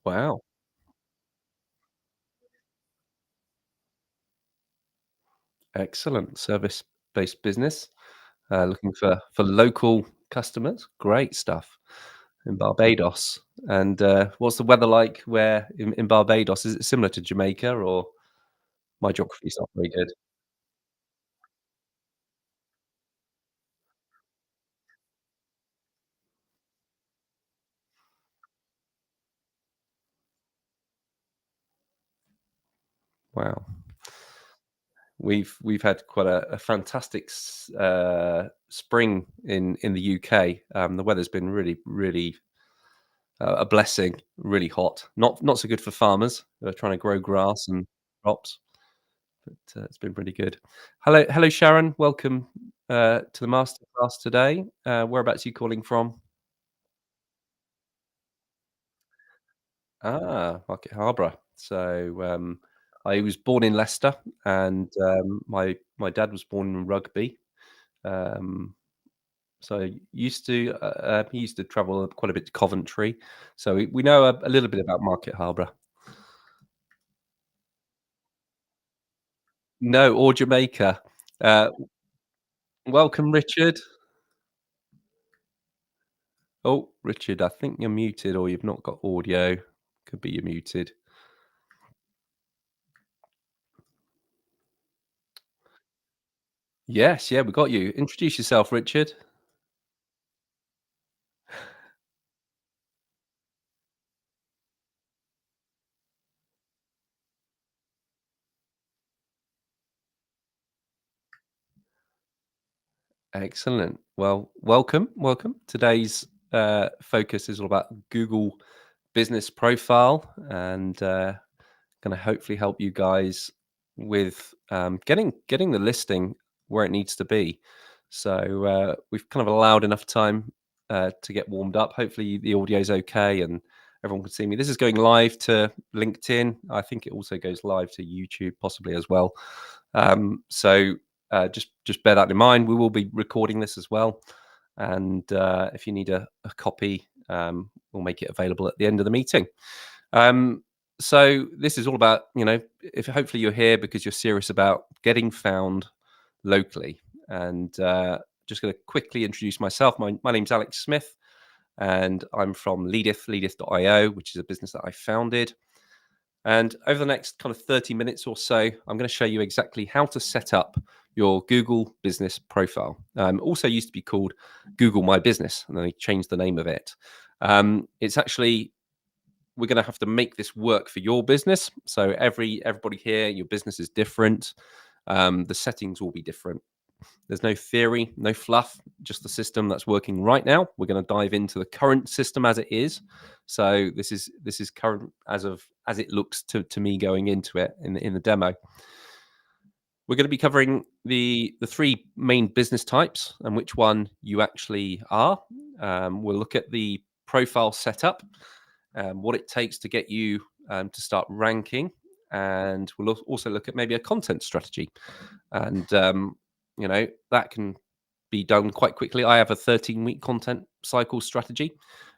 Wow. Excellent. Service-based business, looking for local customers. Great stuff in Barbados. And, what's the weather like where in Barbados? Is it similar to Jamaica, or my geography's not very good? Wow. We've had quite a fantastic spring in the UK. The weather's been really a blessing, really hot. Not so good for farmers who are trying to grow grass and crops, but it's been pretty good. Hello, Sharon. Welcome to the masterclass today. Whereabouts are you calling from? Market Harborough. So I was born in Leicester, and my dad was born in Rugby. Um, so he used to travel quite a bit to Coventry. So we know a little bit about Market Harborough. No, or Jamaica. Uh, Welcome, Richard. Oh, Richard, I think you're muted, or you've not got audio. Could be you're muted. Yes, yeah, we got you. Introduce yourself, Richard. Excellent. Well, welcome. Today's focus is all about Google Business Profile, and going to hopefully help you guys with getting the listing where it needs to be. So we've kind of allowed enough time to get warmed up. Hopefully the audio is okay and everyone can see me. This is going live to LinkedIn. I think it also goes live to YouTube possibly as well. So just bear that in mind. We will be recording this as well, and if you need a copy, we'll make it available at the end of the meeting. Um, so this is all about, if hopefully you're here because you're serious about getting found locally. And just going to quickly introduce myself. My name's Alex Smith, and I'm from Leadeth, Leadeth.io, which is a business that I founded. And over the next kind of 30 minutes or so, I'm going to show you exactly how to set up your Google business profile. Also used to be called Google My Business, and then they changed the name of it. It's actually we're going to have to make this work for your business. So everybody here, your business is different. The settings will be different. There's no theory, no fluff, just the system that's working right now. We're going to dive into the current system as it is. So this is current as it looks to me going into it in the demo. We're going to be covering the three main business types and which one you actually are. We'll look at the profile setup, what it takes to get you to start ranking, and we'll also look at maybe a content strategy, and that can be done quite quickly. I have a 13-week content cycle strategy,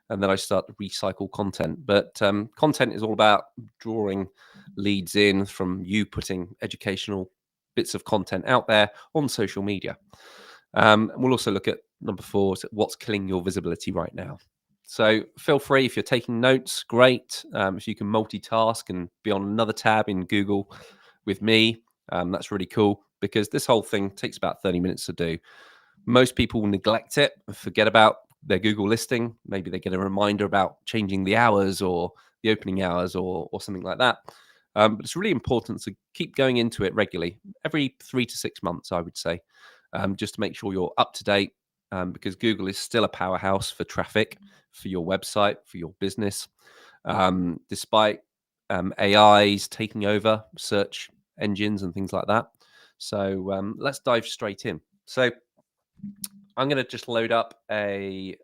and then I start to recycle content. But content is all about drawing leads in from you putting educational bits of content out there on social media. And we'll also look at number four, so what's killing your visibility right now. So feel free if you're taking notes, great. If you can multitask and be on another tab in Google with me, that's really cool because this whole thing takes about 30 minutes to do. Most people will neglect it, forget about their Google listing. Maybe they get a reminder about changing the hours or the opening hours or something like that. But it's really important to keep going into it regularly, every 3 to 6 months, I would say, just to make sure you're up to date, because Google is still a powerhouse for traffic for your website, for your business, despite AIs taking over search engines and things like that. So let's dive straight in. So I'm going to just load up a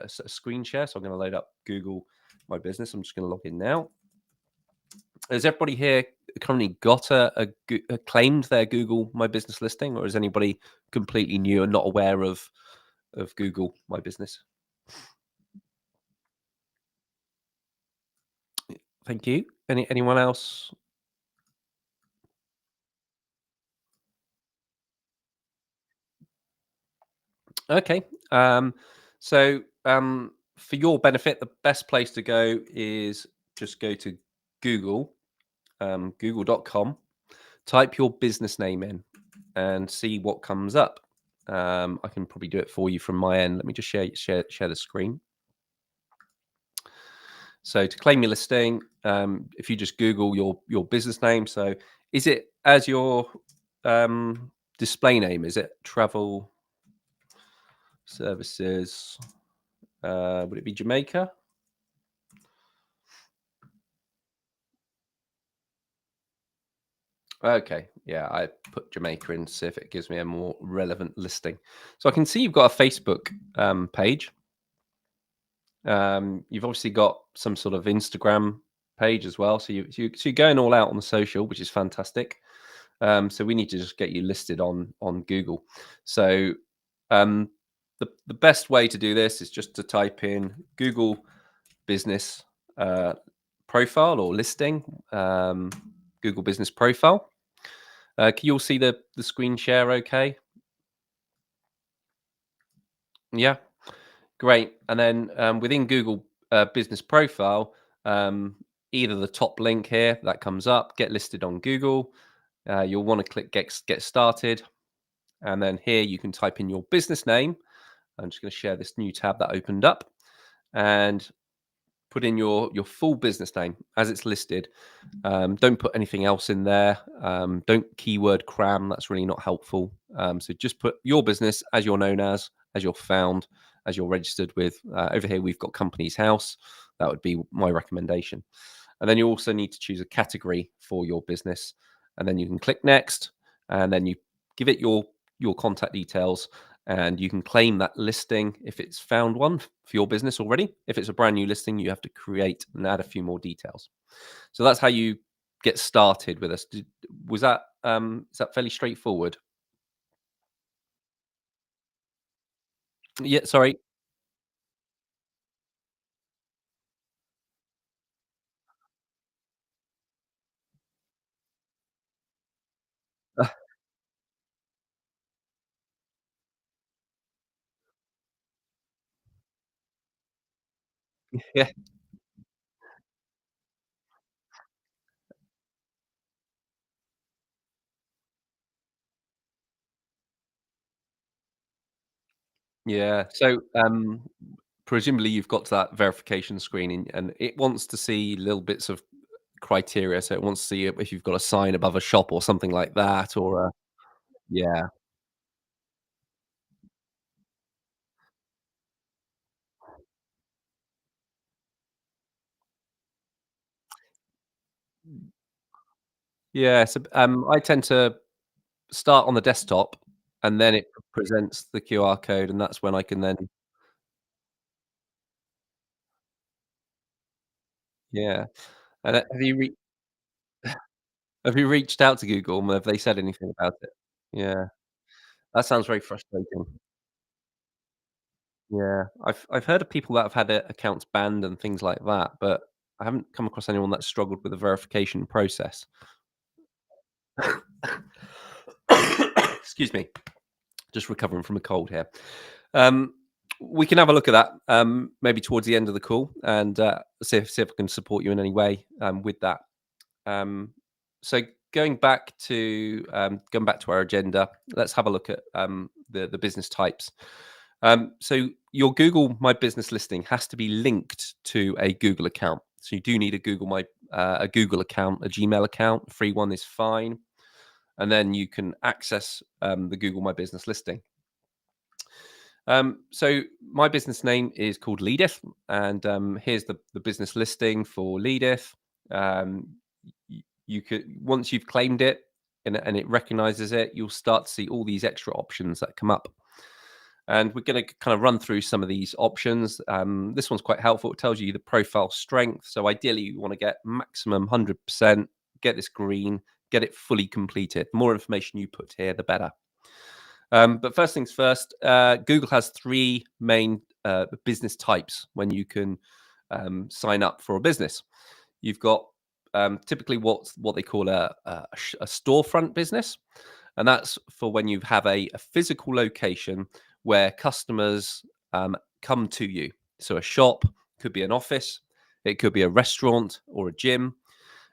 screen share. So I'm going to load up Google My Business. I'm just going to log in now. Has everybody here currently got a claimed their Google My Business listing, or is anybody completely new and not aware of Google My Business? Thank you. Anyone else? Okay. So for your benefit, the best place to go is just go to Google, google.com, type your business name in and see what comes up. I can probably do it for you from my end. Let me just share the screen. So to claim your listing, if you just Google your business name, so is it as your display name? Is it travel services? Would it be Jamaica? Okay, yeah, I put Jamaica in to see if it gives me a more relevant listing. So I can see you've got a Facebook page. You've obviously got some sort of Instagram page as well. So you're going all out on the social, which is fantastic. So we need to just get you listed on Google. So um, the best way to do this is just to type in Google business profile or listing, Google business profile. Can you all see the screen share? Okay, yeah, great. And then within Google business profile, um, either the top link here that comes up, get listed on Google. You'll want to click get started. And then here you can type in your business name. I'm just going to share this new tab that opened up and put in your full business name as it's listed. Don't put anything else in there. Don't keyword cram. That's really not helpful. So just put your business as you're known as you're found, as you're registered with. Over here, we've got Company's House. That would be my recommendation. And then you also need to choose a category for your business. And then you can click next. And then you give it your contact details and you can claim that listing if it's found one for your business already. If it's a brand new listing, you have to create and add a few more details. So that's how you get started with us. Was that is that fairly straightforward? Yeah, sorry. Yeah, yeah. So presumably you've got to that verification screen and it wants to see little bits of criteria. So it wants to see if you've got a sign above a shop or something like that, or a yeah, yeah. So I tend to start on the desktop, and then it presents the QR code, and that's when I can then yeah. And have you reached out to Google? Have they said anything about it? Yeah, that sounds very frustrating. Yeah, I've heard of people that have had their accounts banned and things like that, but I haven't come across anyone that struggled with the verification process. Excuse me, just recovering from a cold here. Um, we can have a look at that maybe towards the end of the call and see if I can support you in any way with that. Um, so going back to our agenda, let's have a look at the business types. So your Google My Business listing has to be linked to a Google account. So you do need a Google account, a Gmail account. A free one is fine, and then you can access the Google My Business listing. So my business name is called Leadeth, and here's the business listing for Leadeth. Um, you could once you've claimed it and it recognizes it, you'll start to see all these extra options that come up. And we're going to kind of run through some of these options. This one's quite helpful. It tells you the profile strength. So ideally, you want to get maximum 100%, get this green, get it fully completed. The more information you put here, the better. But first things first, Google has three main business types when you can sign up for a business. You've got typically what they call a storefront business, and that's for when you have a physical location where customers come to you. So a shop could be an office, it could be a restaurant or a gym.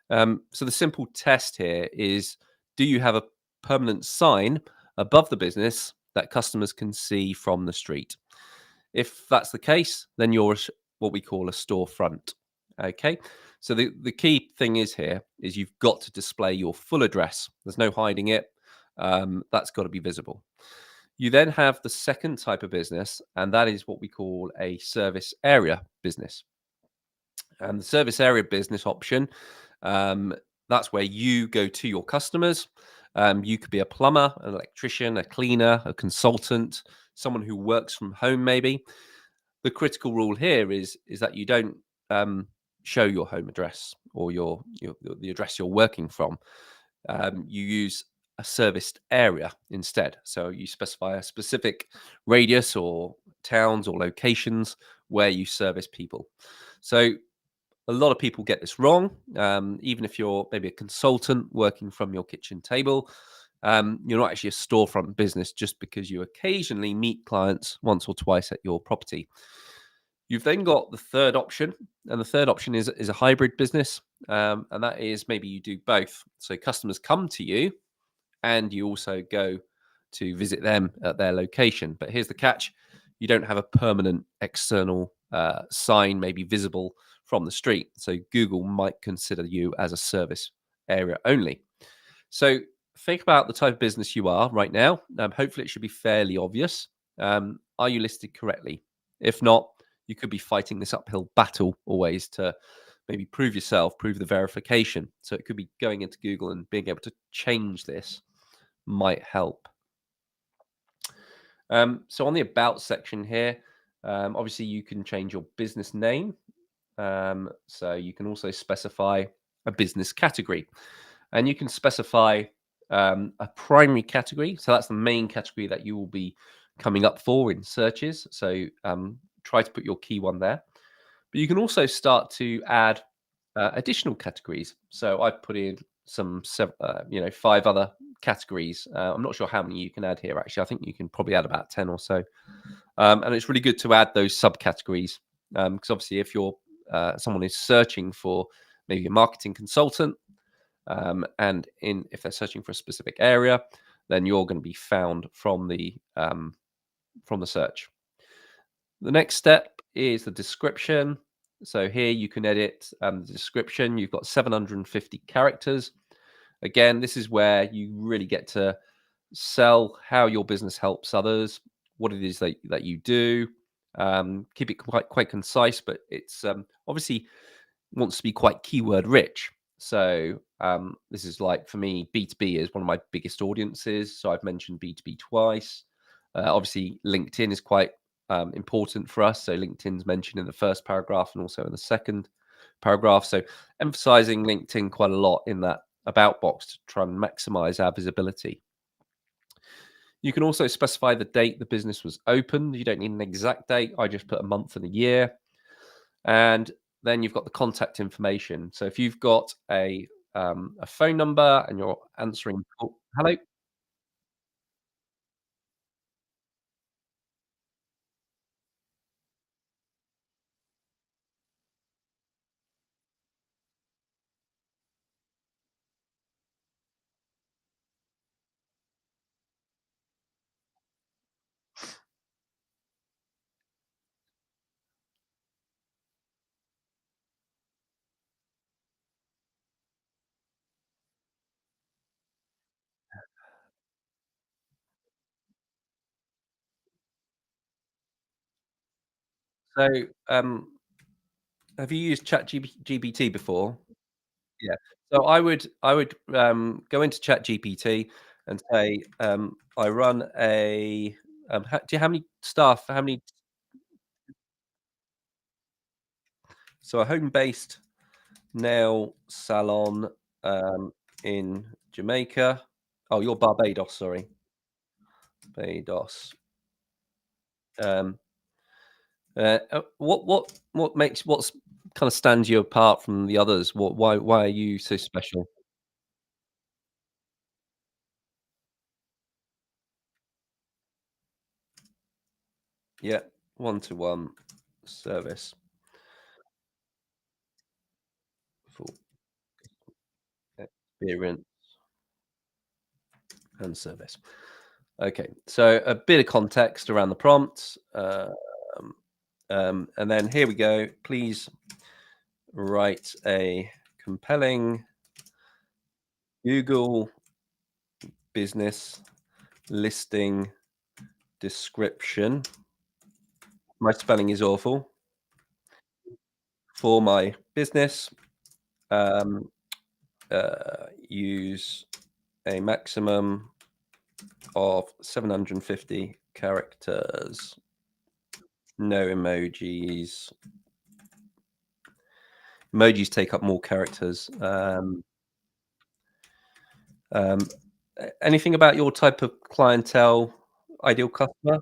So the simple test here is: do you have a permanent sign above the business that customers can see from the street? If that's the case, then you're what we call a storefront. Okay. So the key thing is here is you've got to display your full address. There's no hiding it. That's got to be visible. You then have the second type of business, and that is what we call a service area business. And the service area business option, um, that's where you go to your customers. You could be a plumber, an electrician, a cleaner, a consultant, someone who works from home, maybe. The critical rule here is that you don't show your home address or your the address you're working from. You use a serviced area instead. So you specify a specific radius or towns or locations where you service people. So a lot of people get this wrong. Even if you're maybe a consultant working from your kitchen table, you're not actually a storefront business just because you occasionally meet clients once or twice at your property. You've then got the third option, and the third option is a hybrid business, and that is maybe you do both. So customers come to you, and you also go to visit them at their location. But here's the catch: you don't have a permanent external sign, maybe visible from the street. So Google might consider you as a service area only. So think about the type of business you are right now. Hopefully, it should be fairly obvious. Are you listed correctly? If not, you could be fighting this uphill battle always to maybe prove yourself, prove the verification. So it could be going into Google and being able to change this might help. So on the about section here, obviously you can change your business name. So you can also specify a business category, and you can specify a primary category. So that's the main category that you will be coming up for in searches. So try to put your key one there. But you can also start to add additional categories. So I put in five other categories. I'm not sure how many you can add here. Actually, I think you can probably add about 10 or so. And it's really good to add those subcategories because obviously, if you're someone is searching for maybe a marketing consultant, and if they're searching for a specific area, then you're going to be found from the search. The next step is the description. So here you can edit the description. You've got 750 characters. Again, this is where you really get to sell how your business helps others, what it is that you do. Keep it quite concise, but it's obviously wants to be quite keyword rich. So this is like, for me, B2B is one of my biggest audiences. So I've mentioned B2B twice. Obviously, LinkedIn is quite important for us. So LinkedIn's mentioned in the first paragraph and also in the second paragraph. So emphasizing LinkedIn quite a lot in that about box to try and maximize our visibility. You can also specify the date the business was opened. You don't need an exact date. I just put a month and a year. And then you've got the contact information. So if you've got a phone number and you're answering, hello. So have you used ChatGPT before? Yeah. So I would go into ChatGPT and say, I run a how many staff? How many? So a home-based nail salon in Jamaica. Oh, you're Barbados. Sorry, Barbados. Um, what makes what's kind of stands you apart from the others? Why are you so special? Yeah, one-to-one service, full experience and service. Okay, so a bit of context around the prompt, and then here we go. Please write a compelling Google business listing description. My spelling is awful. For my business, um, use a maximum of 750 characters. No emojis. Emojis take up more characters. Um, Anything about your type of clientele, ideal customer?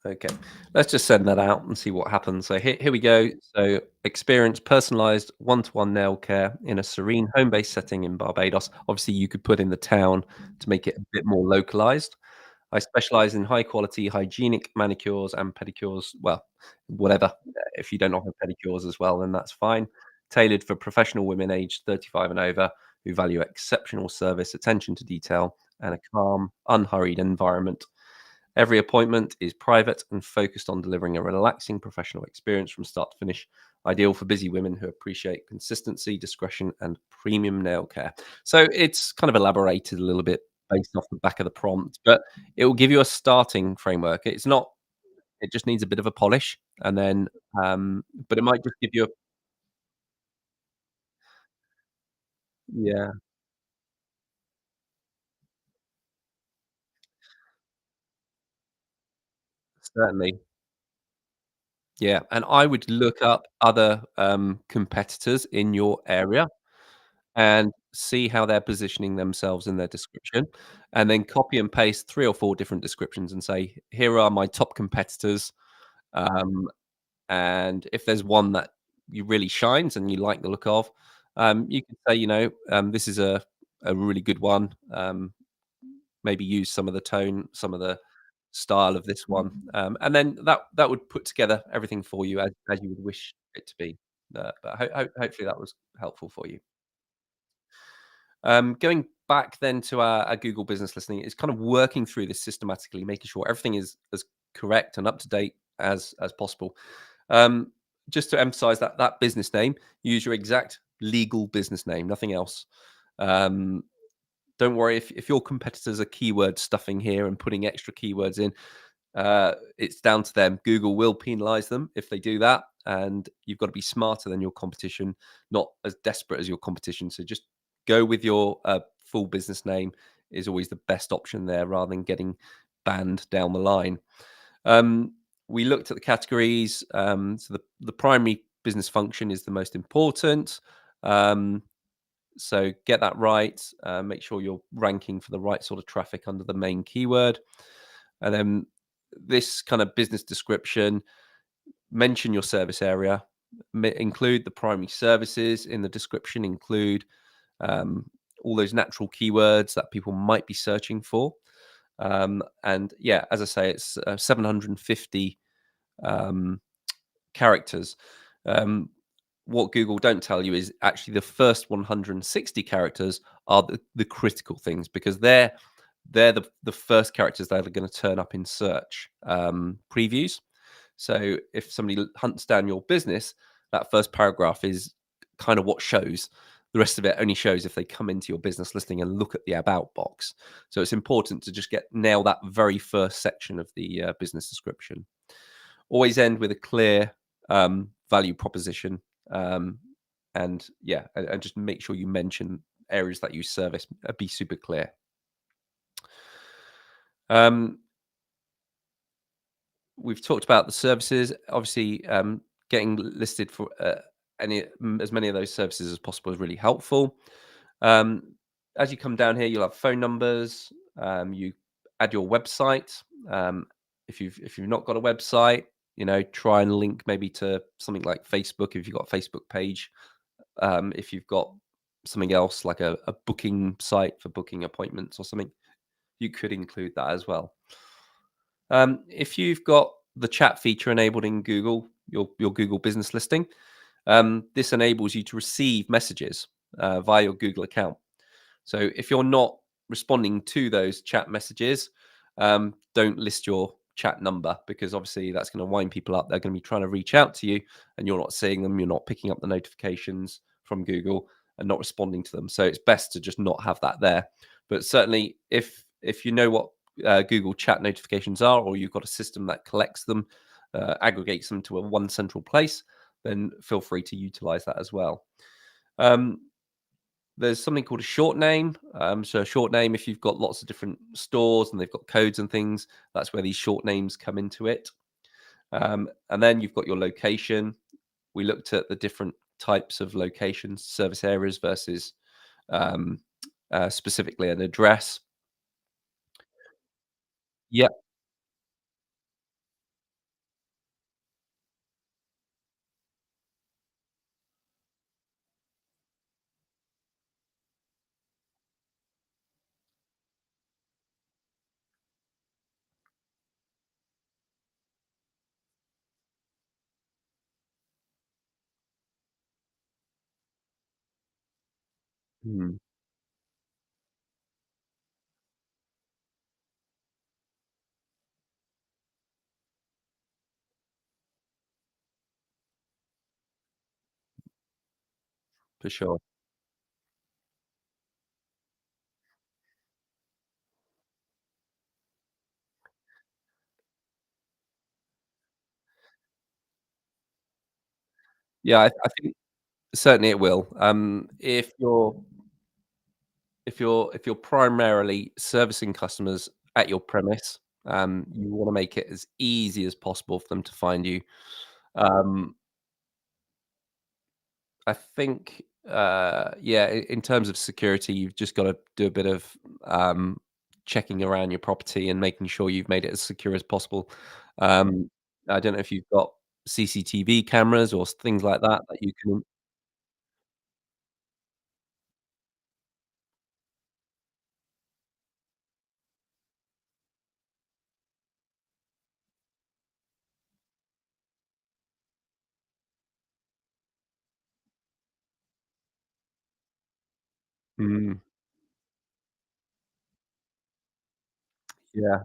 Okay, let's just send that out and see what happens. So here we go. So experience personalized one-to-one nail care in a serene home-based setting in Barbados. Obviously, you could put in the town to make it a bit more localized. I specialize in high quality hygienic manicures and pedicures. Well, whatever. If you don't offer pedicures as well, then that's fine. Tailored for professional women aged 35 and over who value exceptional service, attention to detail, and a calm, unhurried environment. Every appointment is private and focused on delivering a relaxing professional experience from start to finish, ideal for busy women who appreciate consistency, discretion, and premium nail care. So it's kind of elaborated a little bit based off the back of the prompt, but it will give you a starting framework. It's not, it just needs a bit of a polish, and then, but it might just give you a, yeah, certainly. Yeah. And I would look up other competitors in your area and see how they're positioning themselves in their description, and then copy and paste 3 or 4 different descriptions and say, "Here are my top competitors," um, and if there's one that you really shines and you like the look of, you can say, "This is a really good one." Maybe use some of the tone, some of the style of this one, and then that would put together everything for you as you would wish it to be. But hopefully that was helpful for you. Going back then to our Google business listening, is kind of working through this systematically, making sure everything is as correct and up to date as possible. Um, just to emphasize that business name, use your exact legal business name, nothing else. Um, don't worry if your competitors are keyword stuffing here and putting extra keywords in. It's down to them. Google will penalize them if they do that, and you've got to be smarter than your competition, not as desperate as your competition. So just go with your full business name is always the best option there, rather than getting banned down the line. Um, we looked at the categories. So the primary business function is the most important. Um, so get that right. Make sure you're ranking for the right sort of traffic under the main keyword. And then this kind of business description, mention your service area, include the primary services in the description, include um, all those natural keywords that people might be searching for. And yeah, as I say, it's 750 um, characters. Um, what Google don't tell you is actually the first 160 characters are the critical things, because they're the first characters that are going to turn up in search previews. So if somebody hunts down your business, that first paragraph is kind of what shows. The rest of it only shows if they come into your business listing and look at the about box. So it's important to just get nail that very first section of the business description. Always end with a clear value proposition, um, and yeah, and just make sure you mention areas that you service. Be super clear. Um, we've talked about the services. Obviously, getting listed for as many of those services as possible is really helpful. Um, as you come down here, you'll have phone numbers. You add your website. Um, if you've not got a website, try and link maybe to something like Facebook if you've got a Facebook page. If you've got something else like a booking site for booking appointments or something, you could include that as well. If you've got the chat feature enabled in Google, your Google business listing, this enables you to receive messages via your Google account. So if you're not responding to those chat messages, don't list your chat number, because obviously that's going to wind people up. They're going to be trying to reach out to you and you're not seeing them. You're not picking up the notifications from Google and not responding to them. So it's best to just not have that there. But certainly if you know what Google chat notifications are, or you've got a system that collects them, aggregates them to a one central place, then feel free to utilize that as well. Um, there's something called a short name. So a short name, if you've got lots of different stores and they've got codes and things, that's where these short names come into it. And then you've got your location. We looked at the different types of locations, service areas versus um, specifically an address. Yep. Mm, for sure. Yeah, I think certainly it will. If you're primarily servicing customers at your premise, you want to make it as easy as possible for them to find you. Um, I think, yeah, in terms of security, you've just got to do a bit of checking around your property and making sure you've made it as secure as possible. Um, I don't know if you've got CCTV cameras or things like that that you can. Mm, yeah.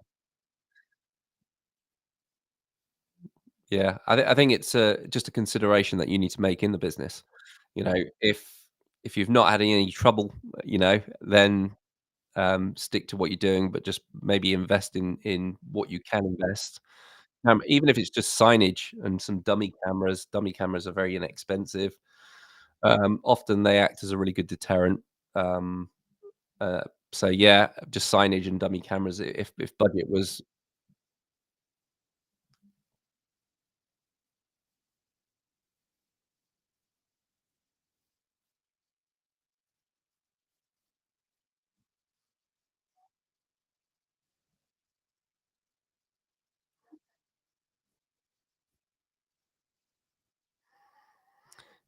Yeah, I think it's just a consideration that you need to make in the business. You know, if you've not had any trouble, then stick to what you're doing, but just maybe invest in what you can invest. Even if it's just signage and some dummy cameras. Dummy cameras are very inexpensive. Often they act as a really good deterrent. Um, uh, so yeah, just signage and dummy cameras. If budget was.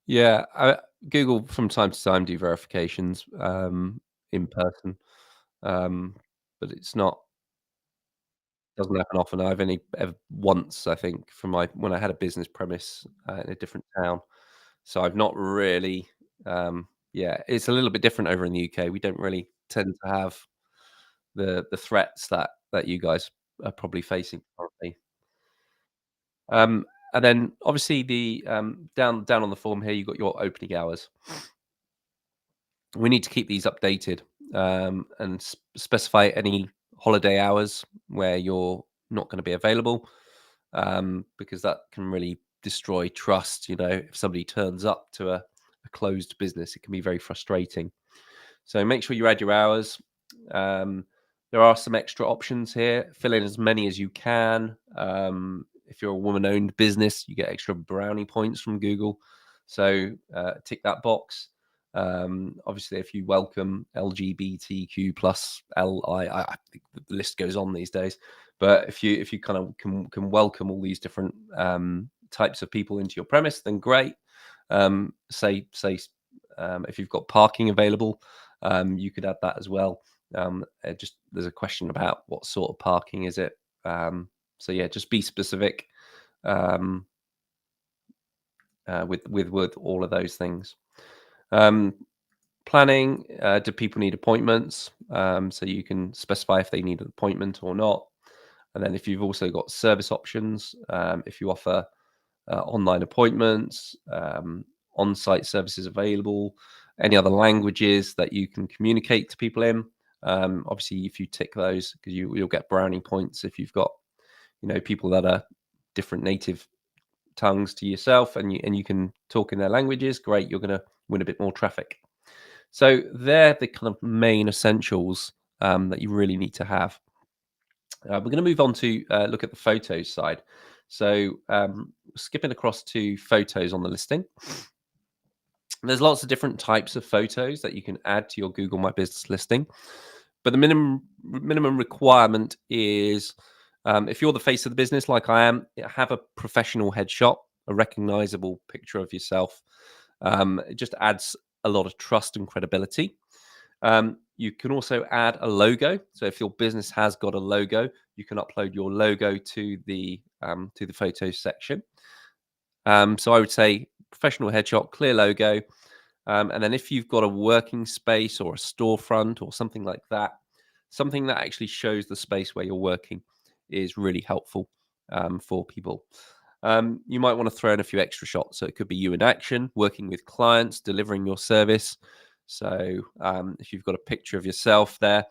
Yeah, Google from time to time do verifications in person, um, but it's not doesn't happen often. I've only ever once, I think, from my when I had a business premise in a different town. So I've not really. Yeah, it's a little bit different over in the UK. We don't really tend to have the threats that you guys are probably facing currently. Um, and then obviously the down on the form here, you've got your opening hours. We need to keep these updated and specify any holiday hours where you're not going to be available, because that can really destroy trust. If somebody turns up to a closed business, it can be very frustrating. So make sure you add your hours. Um, there are some extra options here. Fill in as many as you can. If you're a woman owned business, you get extra brownie points from Google. So tick that box. Obviously, if you welcome LGBTQ plus LI, I think the list goes on these days. But if you kind of can welcome all these different types of people into your premise, then great. Say if you've got parking available, you could add that as well. Just there's a question about what sort of parking is it. So yeah, just be specific with all of those things. Planning, do people need appointments? So you can specify if they need an appointment or not. And then if you've also got service options, if you offer online appointments, on-site services available, any other languages that you can communicate to people in. Obviously, if you tick those, because you'll get brownie points if you've got, people that are different native tongues to yourself, and you can talk in their languages. Great, you're going to win a bit more traffic. So they're the kind of main essentials that you really need to have. We're going to move on to look at the photos side. So skipping across to photos on the listing. There's lots of different types of photos that you can add to your Google My Business listing. But the minimum requirement is if you're the face of the business like I am, have a professional headshot, a recognizable picture of yourself. It just adds a lot of trust and credibility. You can also add a logo. So if your business has got a logo, you can upload your logo to the photos section. So I would say professional headshot, clear logo. And then if you've got a working space or a storefront or something like that, something that actually shows the space where you're working is really helpful for people. You might want to throw in a few extra shots. So it could be you in action, working with clients, delivering your service. So if you've got a picture of yourself there,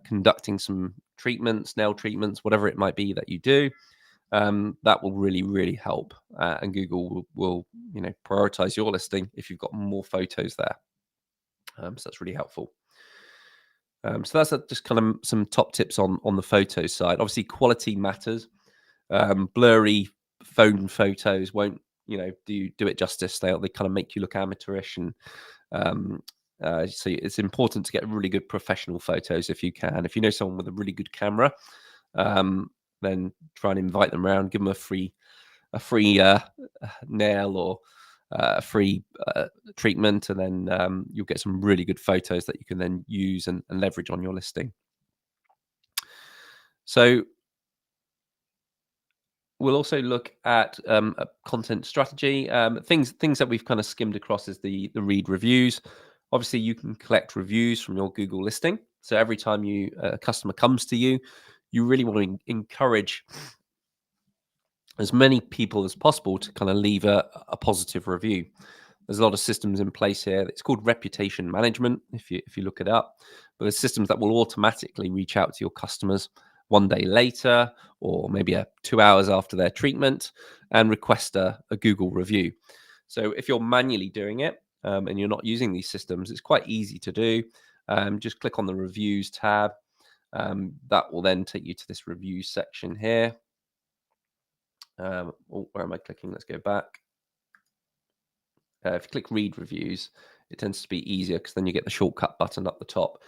conducting some treatments, nail treatments, whatever it might be that you do, that will really, really help. And Google will prioritize your listing if you've got more photos there. So that's really helpful. So that's just kind of some top tips on the photos side. Obviously, quality matters. Blurry phone photos won't do it justice. They kind of make you look amateurish, and so it's important to get really good professional photos if you can. If you know someone with a really good camera, then try and invite them around, give them a free nail or a free treatment, and then you'll get some really good photos that you can then use and leverage on your listing. So we'll also look at a content strategy. Things that we've kind of skimmed across is the read reviews. Obviously, you can collect reviews from your Google listing. So every time a customer comes to you, you really want to encourage as many people as possible to kind of leave a positive review. There's a lot of systems in place here. It's called reputation management, if you look it up. But there's systems that will automatically reach out to your customers one day later, or maybe 2 hours after their treatment, and request a Google review. So if you're manually doing it and you're not using these systems, it's quite easy to do. Just click on the reviews tab. That will then take you to this review section here. Where am I clicking? Let's go back. If you click read reviews, it tends to be easier because then you get the shortcut button up the top.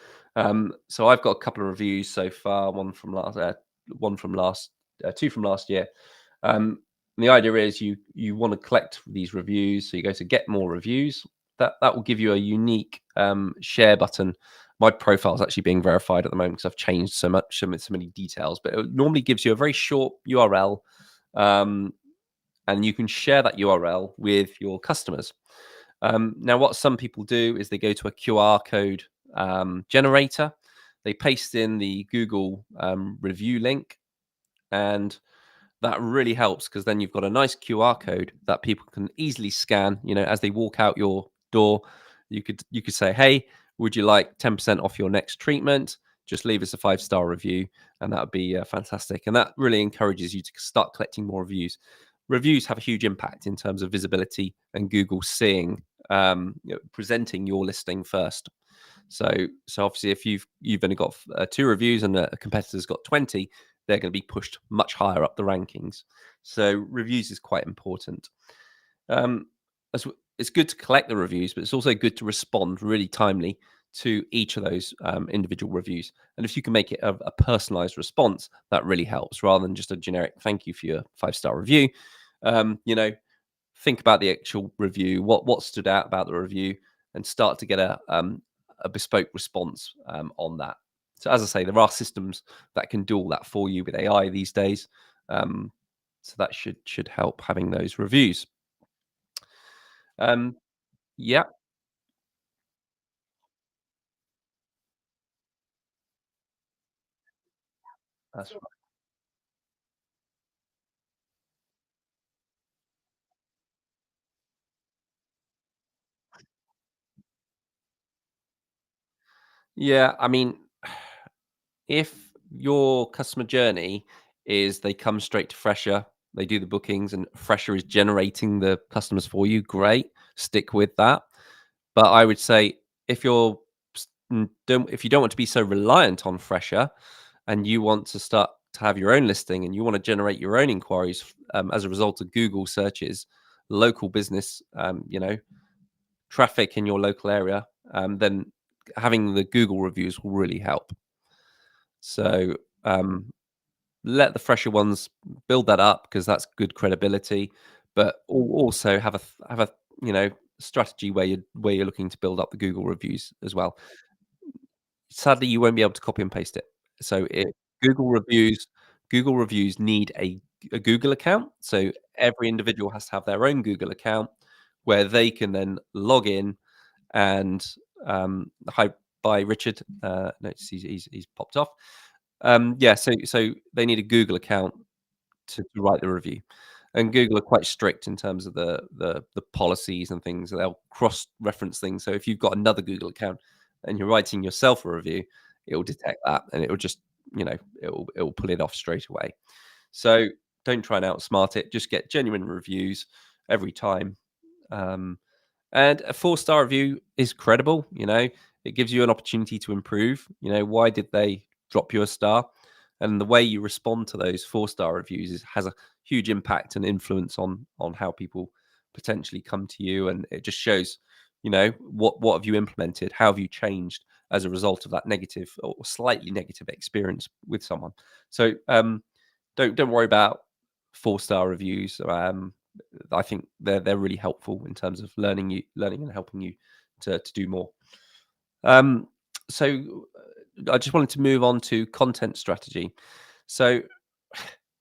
So I've got a couple of reviews so far. Two from last year. The idea is you want to collect these reviews, so you go to get more reviews. That will give you a unique share button. My profile is actually being verified at the moment because I've changed so many details, but it normally gives you a very short URL. And you can share that URL with your customers. Now, what some people do is they go to a QR code generator. They paste in the Google review link, and that really helps because then you've got a nice QR code that people can easily scan. As they walk out your door, you could say, "Hey, would you like 10% off your next treatment? Just leave us a 5-star review," and that would be fantastic. And that really encourages you to start collecting more reviews. Reviews have a huge impact in terms of visibility and Google seeing, presenting your listing first. So obviously, if you've only got 2 reviews and a competitor's got 20, they're going to be pushed much higher up the rankings. So reviews is quite important. it's good to collect the reviews, but it's also good to respond really timely to each of those individual reviews. And if you can make it a personalized response, that really helps rather than just a generic thank you for your 5-star review. You know, think about the actual review, what stood out about the review, and start to get a bespoke response on that. So as I say, there are systems that can do all that for you with AI these days. Um, so that should help having those reviews. Um, yeah, that's right. Yeah, I mean, if your customer journey is they come straight to Fresher, they do the bookings, and Fresher is generating the customers for you, great, stick with that. But I would say if you're don't if you don't want to be so reliant on Fresher, and you want to start to have your own listing, and you want to generate your own inquiries as a result of Google searches, local business, traffic in your local area, then having the Google reviews will really help. So um, let the fresher ones build that up because that's good credibility, but also have a you know strategy where you're looking to build up the Google reviews as well. Sadly, you won't be able to copy and paste it. So Google reviews Google reviews need a Google account. So every individual has to have their own Google account where they can then log in and hi by Richard. Notice he's popped off. Yeah, so they need a Google account to write the review. And Google are quite strict in terms of the policies and things. They'll cross-reference things. So if you've got another Google account and you're writing yourself a review, it will detect that and it will just, it will pull it off straight away. So don't try and outsmart it. Just get genuine reviews every time. Um, and a 4-star review is credible, it gives you an opportunity to improve. Why did they drop you a star? And the way you respond to those 4-star reviews has a huge impact and influence on how people potentially come to you. And it just shows, what have you implemented? How have you changed as a result of that negative or slightly negative experience with someone? So don't worry about 4-star reviews. I think they're really helpful in terms of learning and helping you to do more. Um, so I just wanted to move on to content strategy. So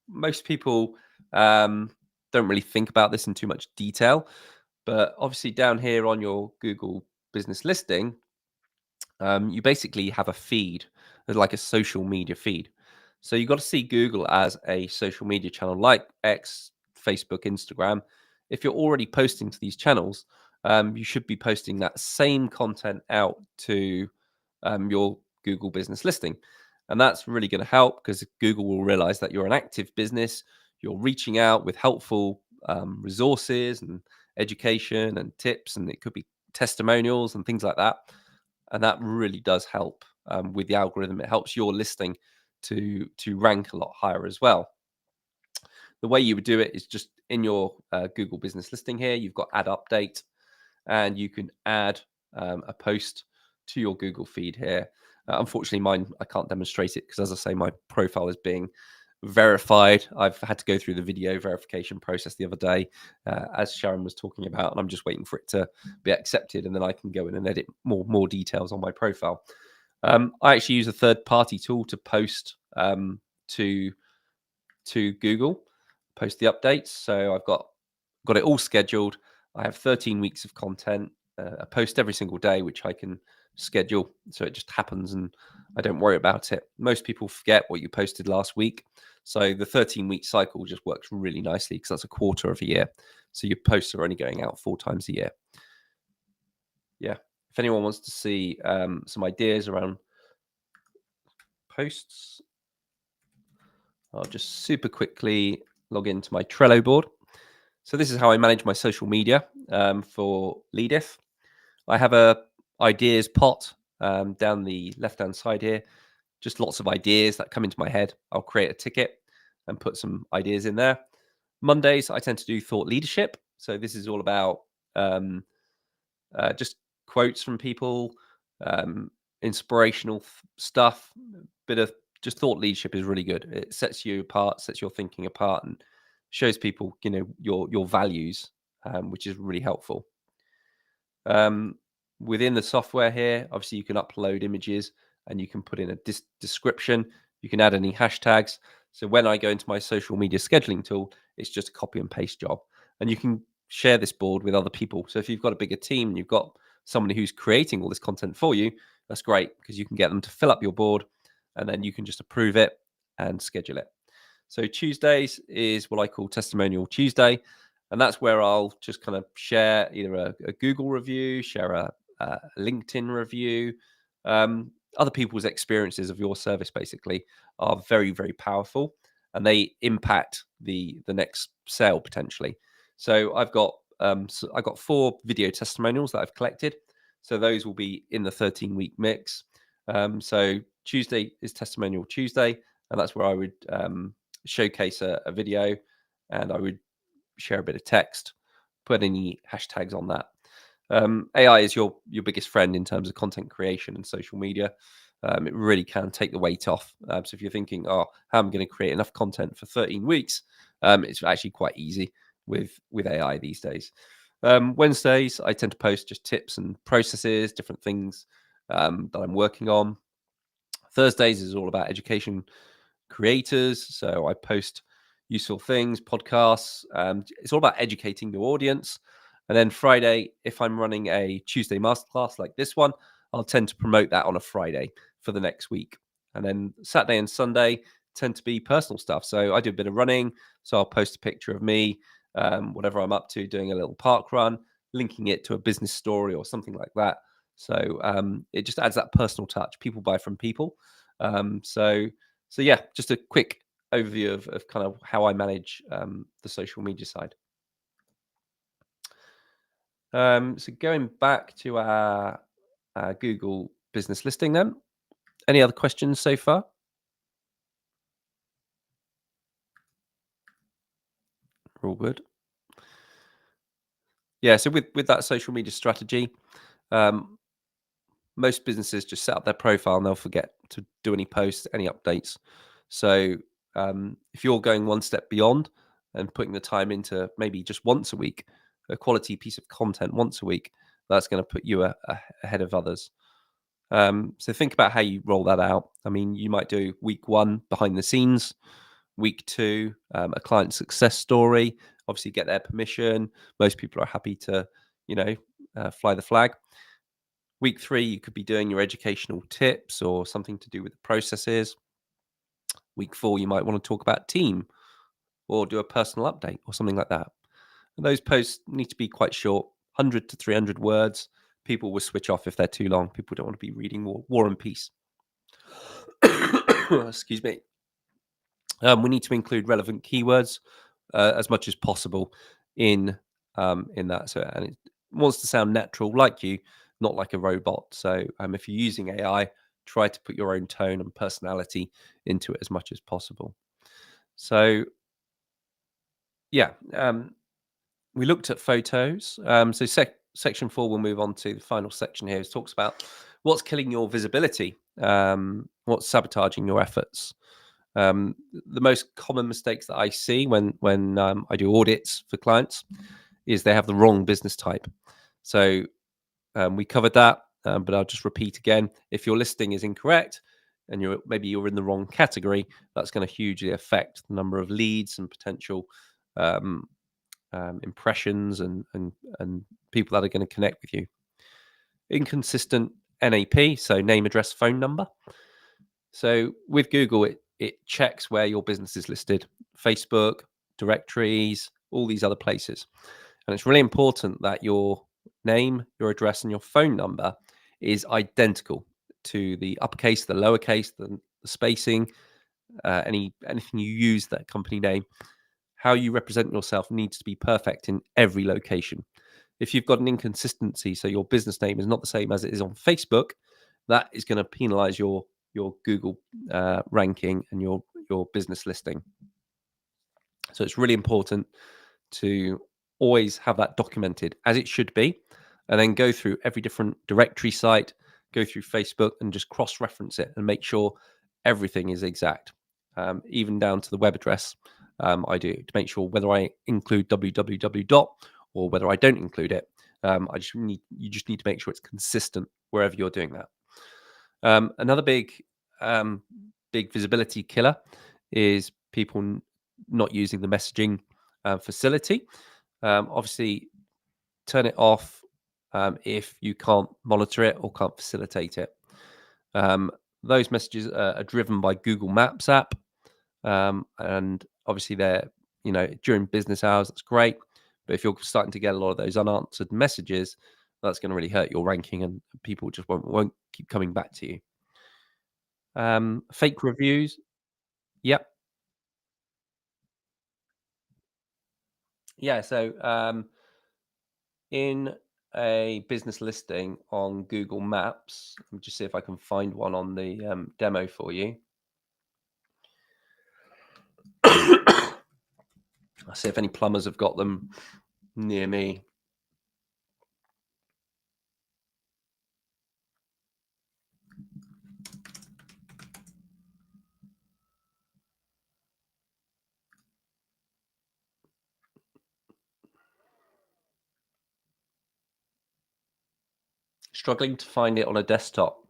most people don't really think about this in too much detail, but obviously down here on your Google business listing, you basically have a feed, like a social media feed. So you've got to see Google as a social media channel like X, Facebook, Instagram. If you're already posting to these channels, you should be posting that same content out to your Google business listing. And that's really going to help because Google will realize that you're an active business. You're reaching out with helpful resources and education and tips, and it could be testimonials and things like that. And that really does help with the algorithm. It helps your listing to rank a lot higher as well. The way you would do it is just in your Google business listing here. You've got add update, and you can add a post to your Google feed here. Unfortunately, mine I can't demonstrate it because, as I say, my profile is being verified. I've had to go through the video verification process the other day, as Sharon was talking about, and I'm just waiting for it to be accepted, and then I can go in and edit more details on my profile. I actually use a third party tool to post to Google, post the updates. So I've got it all scheduled. I have 13 weeks of content. I post every single day, which I can schedule, so it just happens, and I don't worry about it. Most people forget what you posted last week, so the 13-week cycle just works really nicely because that's a quarter of a year. So your posts are only going out 4 times a year. Yeah. If anyone wants to see some ideas around posts, I'll just super quickly log into my Trello board. So this is how I manage my social media for Leadeth. I have a ideas pot down the left-hand side here. Just lots of ideas that come into my head. I'll create a ticket and put some ideas in there. Mondays, I tend to do thought leadership. So this is all about just quotes from people, inspirational stuff. Bit of just thought leadership is really good. It sets you apart, sets your thinking apart, and shows people, your values, which is really helpful. Um, Within the software here, obviously you can upload images and you can put in a description. You can add any hashtags. So when I go into my social media scheduling tool, it's just a copy and paste job. And you can share this board with other people. So if you've got a bigger team and you've got somebody who's creating all this content for you, that's great because you can get them to fill up your board and then you can just approve it and schedule it. So Tuesdays is what I call Testimonial Tuesday. And that's where I'll just kind of share either a Google review, share a LinkedIn review. Other people's experiences of your service basically are very, very powerful and they impact the next sale potentially. So I've got 4 video testimonials that I've collected. So those will be in the 13-week mix. So Tuesday is Testimonial Tuesday, and that's where I would showcase a video, and I would share a bit of text, put any hashtags on that. AI is your biggest friend in terms of content creation and social media. It really can take the weight off. So if you're thinking, how am I going to create enough content for 13 weeks? It's actually quite easy with AI these days. Wednesdays, I tend to post just tips and processes, different things that I'm working on. Thursdays is all about education creators. So I post useful things, podcasts. It's all about educating your audience. And then Friday, if I'm running a Tuesday masterclass like this one, I'll tend to promote that on a Friday for the next week. And then Saturday and Sunday tend to be personal stuff. So I do a bit of running. So I'll post a picture of me, whatever I'm up to, doing a little park run, linking it to a business story or something like that. So it just adds that personal touch. People buy from people. So yeah, just a quick overview of kind of how I manage the social media side. So going back to our Google business listing then. Any other questions so far? All good. Yeah, so with that social media strategy, most businesses just set up their profile and they'll forget to do any posts, any updates. So if you're going one step beyond and putting the time into maybe just once a week, a quality piece of content once a week, that's going to put you ahead of others. So think about how you roll that out. I mean, you might do week 1 behind the scenes, week 2 a client success story. Obviously, get their permission. Most people are happy to, fly the flag. Week 3, you could be doing your educational tips or something to do with the processes. Week 4, you might want to talk about team or do a personal update or something like that. And those posts need to be quite short, 100 to 300 words. People will switch off if they're too long. People don't want to be reading War and Peace. Excuse me. We need to include relevant keywords as much as possible in that. So, and it wants to sound natural, like you, not like a robot. So, if you're using AI, try to put your own tone and personality into it as much as possible. So, yeah, we looked at photos. So, section 4, we'll move on to the final section here. It talks about what's killing your visibility, what's sabotaging your efforts. The most common mistakes that I see when I do audits for clients is they have the wrong business type. So we covered that, but I'll just repeat again. If your listing is incorrect and you're in the wrong category, that's going to hugely affect the number of leads and potential impressions and people that are going to connect with you. Inconsistent NAP, so name, address, phone number. So with Google, it checks where your business is listed, Facebook, directories, all these other places. And it's really important that your name, your address, and your phone number is identical to the uppercase, the lowercase, the spacing, anything you use that company name. How you represent yourself needs to be perfect in every location. If you've got an inconsistency, so your business name is not the same as it is on Facebook, that is going to penalize your Google ranking and your business listing. So it's really important to always have that documented as it should be, and then go through every different directory site, go through Facebook, and just cross-reference it and make sure everything is exact, even down to the web address. I do to make sure whether I include www dot or whether I don't include it. You just need to make sure it's consistent wherever you're doing that. Another um, big visibility killer is people not using the messaging facility. Obviously, turn it off if you can't monitor it or can't facilitate it. Um, those messages are driven by Google Maps app, and obviously they're during business hours. That's great, but if you're starting to get a lot of those unanswered messages, that's going to really hurt your ranking, and people just won't keep coming back to you. Fake reviews. Yep. Yeah. So in a business listing on Google Maps, let me just see if I can find one on the demo for you. I'll see if any plumbers have got them near me. Struggling to find it on a desktop.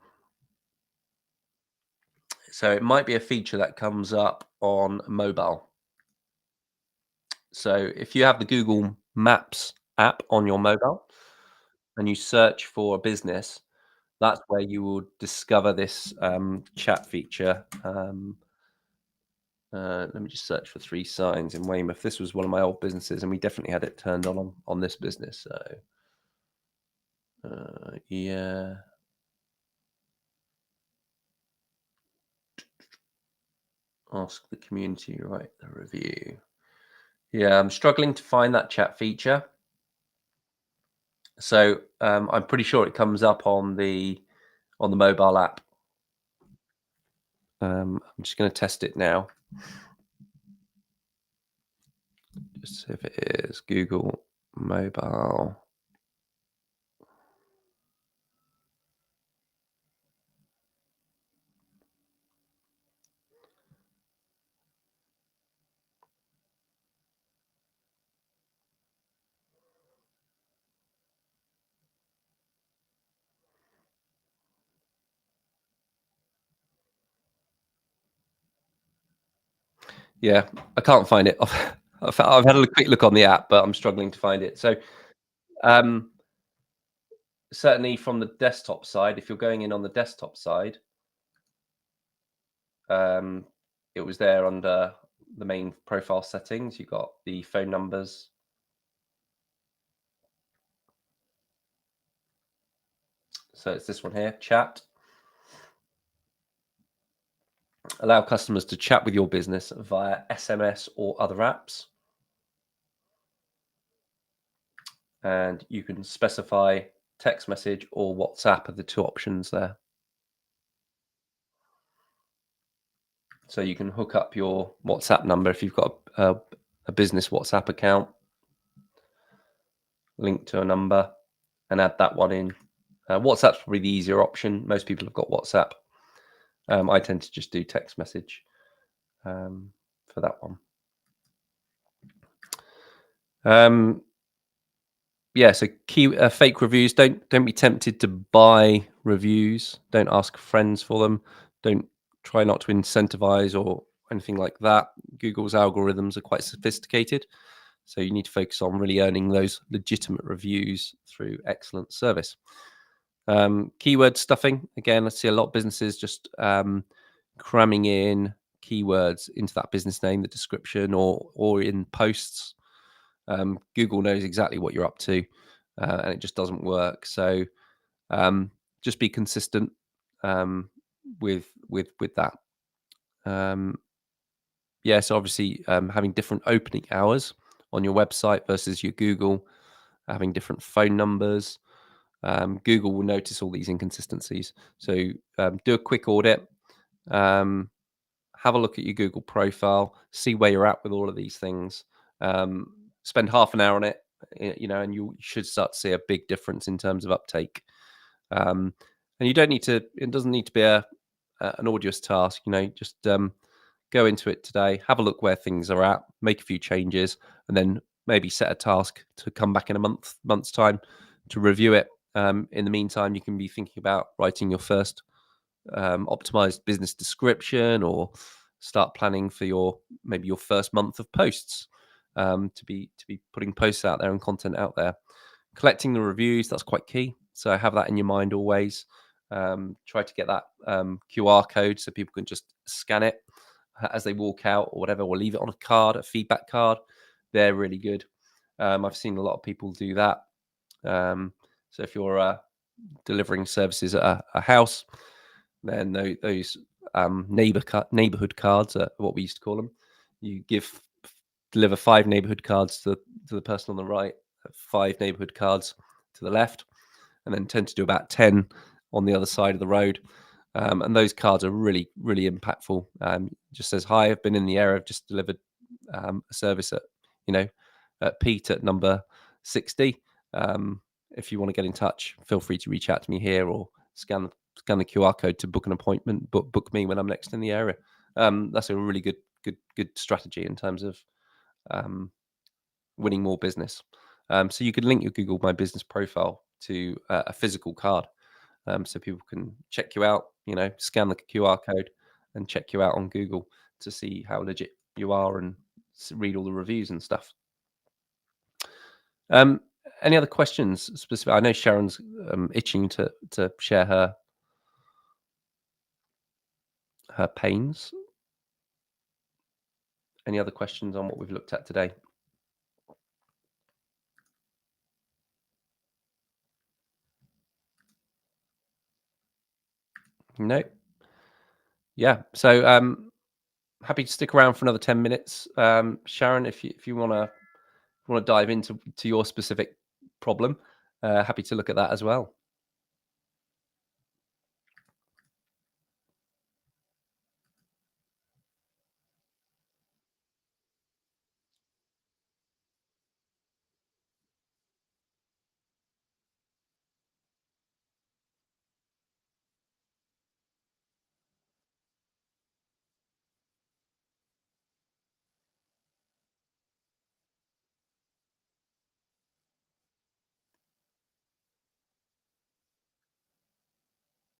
So it might be a feature that comes up on mobile. So if you have the Google Maps app on your mobile and you search for a business, that's where you will discover this chat feature. Let me just search for 3 signs in Weymouth. This was one of my old businesses, and we definitely had it turned on this business. So, yeah. Ask the community to write the review. Yeah, I'm struggling to find that chat feature. So I'm pretty sure it comes up on the mobile app. I'm just going to test it now. Just see if it is Google Mobile. Yeah, I can't find it. I've had a quick look on the app, but I'm struggling to find it. So um, certainly from the desktop side, if you're going in on the desktop side, um, it was there under the main profile settings. You got the phone numbers. So it's this one here, chat. Allow customers to chat with your business via SMS or other apps. And you can specify text message or WhatsApp are the 2 options there. So you can hook up your WhatsApp number if you've got a business WhatsApp account, link to a number, and add that one in. WhatsApp's probably the easier option. Most people have got WhatsApp. I tend to just do text message for that one. Yeah, so fake reviews. Don't be tempted to buy reviews. Don't ask friends for them. Don't try not to incentivize or anything like that. Google's algorithms are quite sophisticated, so you need to focus on really earning those legitimate reviews through excellent service. Keyword stuffing. Again, I see a lot of businesses just cramming in keywords into that business name, the description, or in posts. Google knows exactly what you're up to, and it just doesn't work. So just be consistent with that. Yeah, so obviously having different opening hours on your website versus your Google, having different phone numbers. Google will notice all these inconsistencies. So do a quick audit. Have a look at your Google profile, see where you're at with all of these things. Spend half an hour on it. and you should start to see a big difference in terms of uptake. And you don't need to. It doesn't need to be an arduous task. Just go into it today, have a look where things are at, make a few changes, and then maybe set a task to come back in a month's time to review it. In the meantime, you can be thinking about writing your first optimized business description, or start planning for maybe your first month of posts, to be putting posts out there and content out there. Collecting the reviews, that's quite key. So have that in your mind always. Try to get that QR code so people can just scan it as they walk out or whatever, or leave it on a card, a feedback card. They're really good. I've seen a lot of people do that. So if you're delivering services at a house, then those neighborhood cards are what we used to call them. You deliver 5 neighborhood cards to the person on the right, 5 neighborhood cards to the left, and then tend to do about 10 on the other side of the road. And those cards are really, really impactful. Just says, "Hi, I've been in the area. I've just delivered a service at Pete at number 60. If you want to get in touch, feel free to reach out to me here, or scan the QR code to book an appointment. Book me when I'm next in the area." That's a really good strategy in terms of winning more business. So you could link your Google My Business profile to a physical card, so people can check you out. Scan the QR code and check you out on Google to see how legit you are, and read all the reviews and stuff. Any other questions specific? I know Sharon's itching to share her pains. Any other questions on what we've looked at today? No. Yeah. So happy to stick around for another 10 minutes. Sharon, if you want to dive into your specific problem, happy to look at that as well.